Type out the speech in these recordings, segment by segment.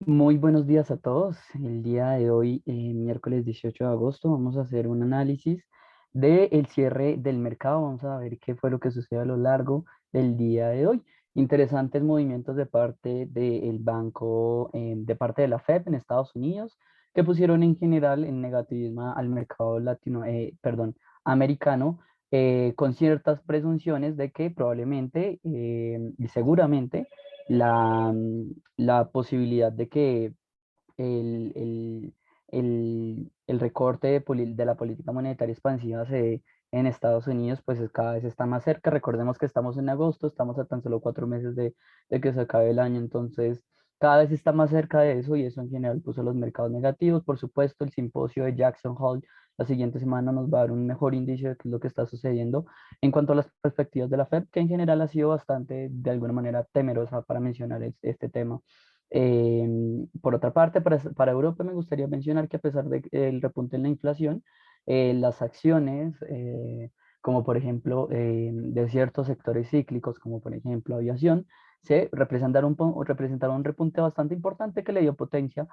Muy buenos días a todos. El día de hoy, miércoles 18 de agosto, vamos a hacer un análisis del cierre del mercado. Vamos a ver qué fue lo que sucedió a lo largo del día de hoy. Interesantes movimientos de parte del banco, de parte de la Fed en Estados Unidos, que pusieron en general en negativismo al mercado americano, con ciertas presunciones de que probablemente y seguramente la posibilidad de que el, el, el recorte de la política monetaria expansiva se dé en Estados Unidos, pues cada vez está más cerca. Recordemos que estamos en agosto, estamos a tan solo 4 meses de que se acabe el año, entonces cada vez está más cerca de eso y eso en general puso los mercados negativos. Por supuesto, el simposio de Jackson Hole la siguiente semana nos va a dar un mejor indicio de qué es lo que está sucediendo en cuanto a las perspectivas de la Fed, que en general ha sido bastante, de alguna manera, temerosa para mencionar este tema. Por otra parte, para Europa me gustaría mencionar que a pesar del repunte en la inflación, las acciones, como por ejemplo de ciertos sectores cíclicos, como por ejemplo aviación, representaron un repunte bastante importante que le dio potencia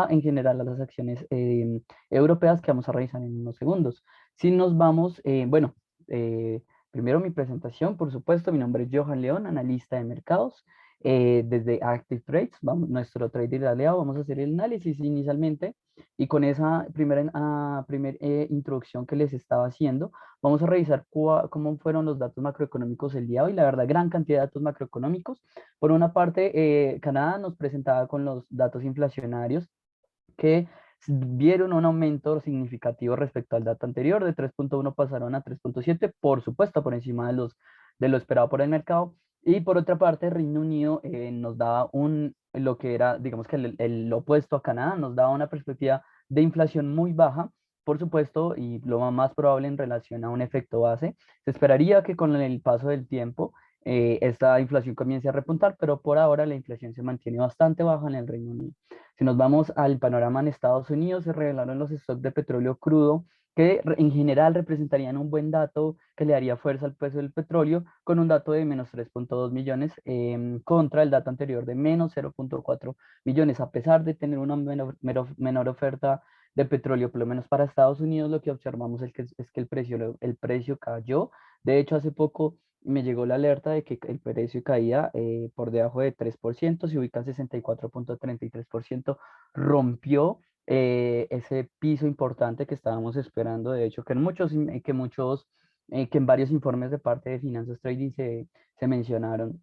en general a las acciones europeas que vamos a revisar en unos segundos. Si nos vamos, eh, primero mi presentación, por supuesto, mi nombre es Johan León, analista de mercados desde Active Trades, nuestro trader aliado, vamos a hacer el análisis inicialmente y con esa primera introducción que les estaba haciendo, vamos a revisar cómo fueron los datos macroeconómicos el día de hoy, la verdad, gran cantidad de datos macroeconómicos. Por una parte, Canadá nos presentaba con los datos inflacionarios que vieron un aumento significativo respecto al dato anterior, de 3,1 pasaron a 3,7, por supuesto, por encima de lo esperado por el mercado. Y por otra parte, Reino Unido nos daba lo que era, digamos que el opuesto a Canadá, nos daba una perspectiva de inflación muy baja, por supuesto, y lo más probable en relación a un efecto base. Se esperaría que con el paso del tiempo esta inflación comience a repuntar, pero por ahora la inflación se mantiene bastante baja en el Reino Unido. Si nos vamos al panorama en Estados Unidos, se revelaron los stocks de petróleo crudo que en general representarían un buen dato que le daría fuerza al precio del petróleo, con un dato de menos 3,2 millones contra el dato anterior de menos 0,4 millones. A pesar de tener una menor oferta de petróleo, por lo menos para Estados Unidos, lo que observamos es que el precio cayó. De hecho, hace poco me llegó la alerta de que el precio caía por debajo de 3%, se ubica en 64,33%, rompió ese piso importante que estábamos esperando, de hecho, que en varios informes de parte de Finanzas Trading se mencionaron.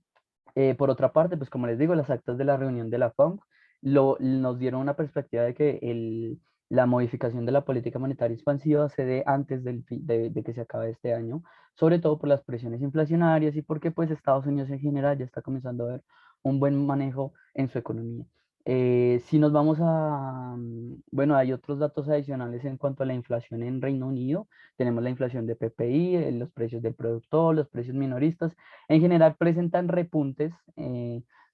Por otra parte, pues como les digo, las actas de la reunión de la FOMC nos dieron una perspectiva de que la modificación de la política monetaria expansiva se dé antes de que se acabe este año, sobre todo por las presiones inflacionarias y porque pues Estados Unidos en general ya está comenzando a ver un buen manejo en su economía. Si nos vamos bueno, hay otros datos adicionales en cuanto a la inflación en Reino Unido. Tenemos la inflación de PPI, los precios del productor, los precios minoristas en general presentan repuntes,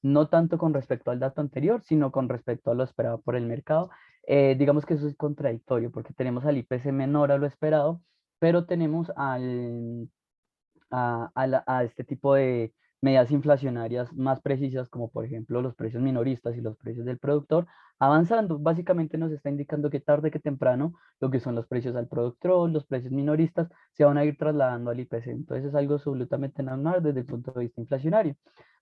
no tanto con respecto al dato anterior, sino con respecto a lo esperado por el mercado. Digamos que eso es contradictorio porque tenemos al IPC menor a lo esperado, pero tenemos a este tipo de medidas inflacionarias más precisas, como por ejemplo los precios minoristas y los precios del productor, avanzando. Básicamente nos está indicando que tarde que temprano lo que son los precios al productor, los precios minoristas, se van a ir trasladando al IPC. Entonces es algo absolutamente normal desde el punto de vista inflacionario.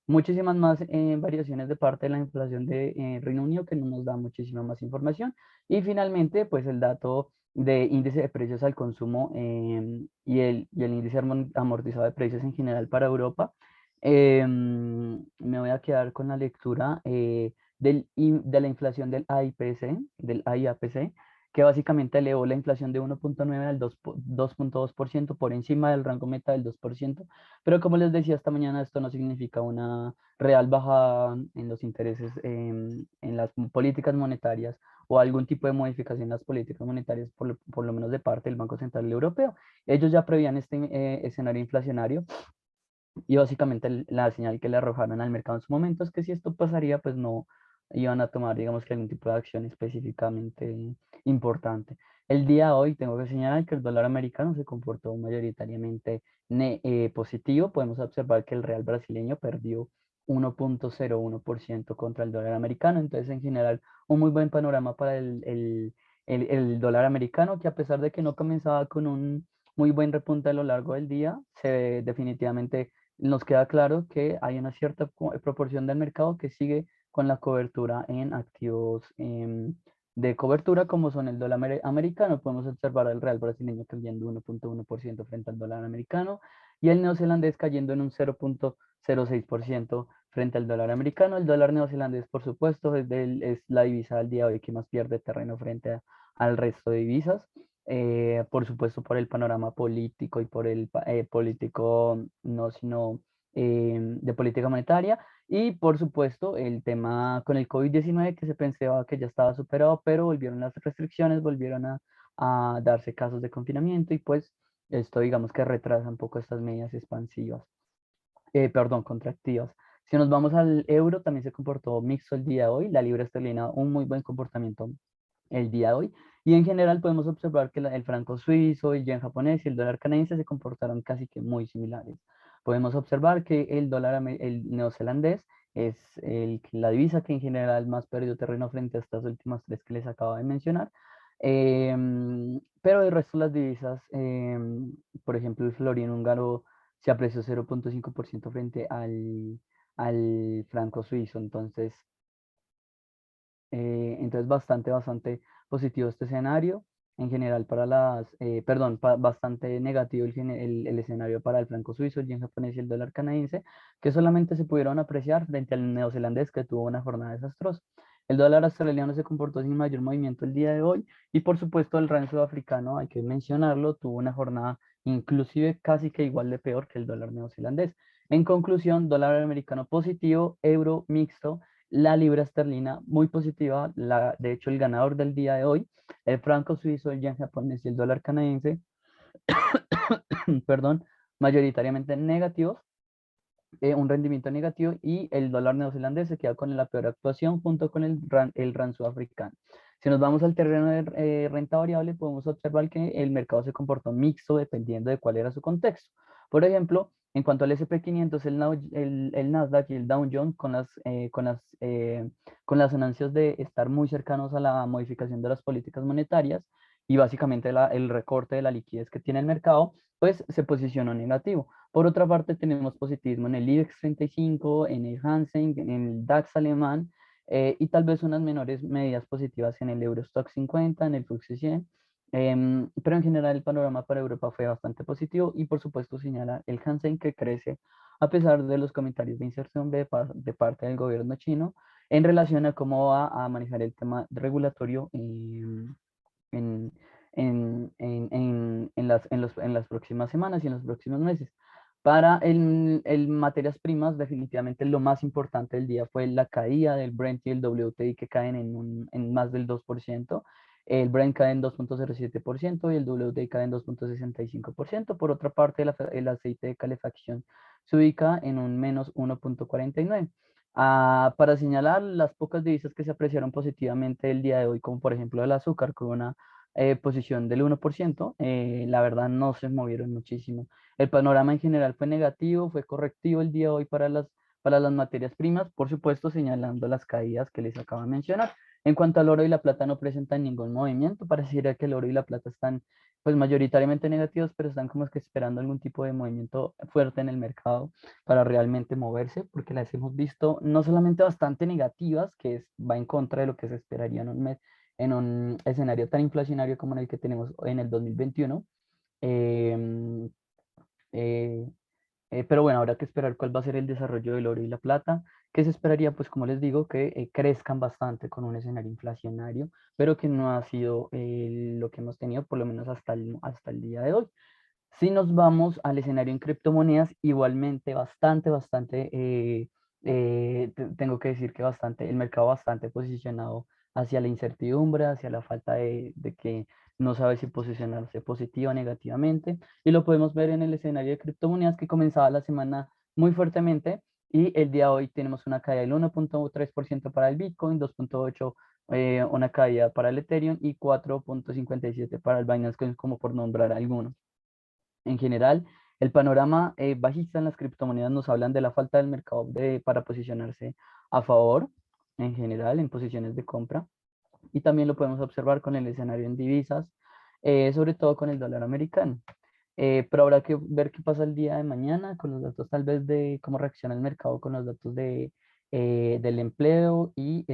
Muchísimas más variaciones de parte de la inflación de Reino Unido que no nos da muchísima más información. Y finalmente, pues el dato de índice de precios al consumo y el índice amortizado de precios en general para Europa. Me voy a quedar con la lectura de la inflación del AIPC, del IAPC, que básicamente elevó la inflación de 1,9 al 2,2% por encima del rango meta del 2%. Pero como les decía esta mañana, esto no significa una real bajada en los intereses en las políticas monetarias o algún tipo de modificación en las políticas monetarias, por lo menos de parte del Banco Central Europeo. Ellos ya prevían este escenario inflacionario y básicamente la señal que le arrojaron al mercado en su momento es que si esto pasaría, pues no iban a tomar, digamos que algún tipo de acción específicamente importante. El día de hoy tengo que señalar que el dólar americano se comportó mayoritariamente positivo. Podemos observar que el real brasileño perdió 1.01% contra el dólar americano. Entonces, en general, un muy buen panorama para el dólar americano, que a pesar de que no comenzaba con un muy buen repunte a lo largo del día, definitivamente nos queda claro que hay una cierta proporción del mercado que sigue con la cobertura en activos de cobertura, como son el dólar americano. Podemos observar al real brasileño cayendo 1.1% frente al dólar americano y el neozelandés cayendo en un 0.06% frente al dólar americano. El dólar neozelandés, por supuesto, es la divisa del día de hoy que más pierde terreno frente al resto de divisas. Por supuesto, por el panorama político y por el político, no, sino de política monetaria. Y por supuesto, el tema con el COVID-19 que se pensaba que ya estaba superado, pero volvieron las restricciones, volvieron a darse casos de confinamiento y pues esto digamos que retrasa un poco estas medidas expansivas, perdón, contractivas. Si nos vamos al euro, también se comportó mixto el día de hoy. La libra esterlina, un muy buen comportamiento el día de hoy. Y en general podemos observar que el franco suizo, el yen japonés y el dólar canadiense se comportaron casi que muy similares. Podemos observar que el dólar, el neozelandés, es la divisa que en general más perdió terreno frente a estas últimas tres que les acabo de mencionar. Pero el resto de las divisas, por ejemplo, el florín húngaro se apreció 0.5% frente al franco suizo. Entonces bastante positivo este escenario. En general para perdón, bastante negativo el escenario para el franco suizo, el yen japonés y el dólar canadiense, que solamente se pudieron apreciar frente al neozelandés que tuvo una jornada desastrosa. El dólar australiano se comportó sin mayor movimiento el día de hoy y por supuesto el rand sudafricano, hay que mencionarlo, tuvo una jornada inclusive casi que igual de peor que el dólar neozelandés. En conclusión, dólar americano positivo, euro mixto, la libra esterlina muy positiva, de hecho el ganador del día de hoy, el franco suizo, el yen japonés y el dólar canadiense, perdón, mayoritariamente negativos, un rendimiento negativo y el dólar neozelandés se queda con la peor actuación junto con el rand sudafricano. Si nos vamos al terreno de renta variable, podemos observar que el mercado se comportó mixto dependiendo de cuál era su contexto. Por ejemplo, en cuanto al SP 500, el Nasdaq y el Dow Jones con las anuncios de estar muy cercanos a la modificación de las políticas monetarias y básicamente el recorte de la liquidez que tiene el mercado, pues se posicionó negativo. Por otra parte, tenemos positivismo en el IBEX 35, en el Hansen, en el DAX alemán y tal vez unas menores medidas positivas en el Eurostock 50, en el FTSE 100. Pero en general el panorama para Europa fue bastante positivo y por supuesto señala el Hansen que crece a pesar de los comentarios de inserción de parte del gobierno chino en relación a cómo va a manejar el tema regulatorio en, en las próximas semanas y en los próximos meses. Para el materias primas, definitivamente lo más importante del día fue la caída del Brent y el WTI que caen en más del 2%. El Brent cae en 2.07% y el WTI cae en 2.65%. Por otra parte, el aceite de calefacción se ubica en un menos 1.49%. Para señalar las pocas divisas que se apreciaron positivamente el día de hoy, como por ejemplo el azúcar, con una posición del 1%, la verdad no se movieron muchísimo. El panorama en general fue negativo, fue correctivo el día de hoy para las materias primas, por supuesto señalando las caídas que les acabo de mencionar. En cuanto al oro y la plata no presentan ningún movimiento, pareciera que el oro y la plata están pues mayoritariamente negativos, pero están como que esperando algún tipo de movimiento fuerte en el mercado para realmente moverse, porque las hemos visto no solamente bastante negativas, va en contra de lo que se esperaría en un escenario tan inflacionario como en el que tenemos en el 2021. em, eh, pero bueno, habrá que esperar cuál va a ser el desarrollo del oro y la plata, que se esperaría, pues como les digo, que crezcan bastante con un escenario inflacionario, pero que no ha sido lo que hemos tenido por lo menos hasta el día de hoy. Si nos vamos al escenario en criptomonedas, igualmente bastante, tengo que decir que bastante, el mercado bastante posicionado hacia la incertidumbre, hacia la falta de que no sabe si posicionarse positiva o negativamente. Y lo podemos ver en el escenario de criptomonedas que comenzaba la semana muy fuertemente y el día de hoy tenemos una caída del 1.3% para el Bitcoin, 2.8% una caída para el Ethereum y 4.57% para el Binance Coin, como por nombrar algunos. En general, El panorama bajista en las criptomonedas nos hablan de la falta del mercado para posicionarse a favor en general en posiciones de compra, y también lo podemos observar con el escenario en divisas, sobre todo con el dólar americano. Pero habrá que ver qué pasa el día de mañana con los datos tal vez de cómo reacciona el mercado con los datos del empleo y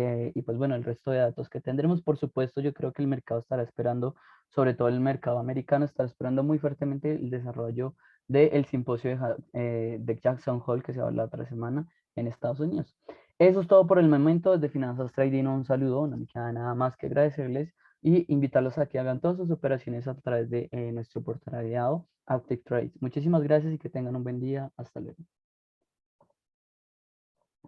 pues bueno, el resto de datos que tendremos. Por supuesto, yo creo que el mercado estará esperando, sobre todo el mercado americano, estará esperando muy fuertemente el desarrollo del simposio de Jackson Hole que se va a hablar la otra semana en Estados Unidos. Eso es todo por el momento. Desde Finanzas Trading, un saludo, no me queda nada más que agradecerles y invitarlos a que hagan todas sus operaciones a través de nuestro portal aliado Uptake Trades. Muchísimas gracias y que tengan un buen día. Hasta luego.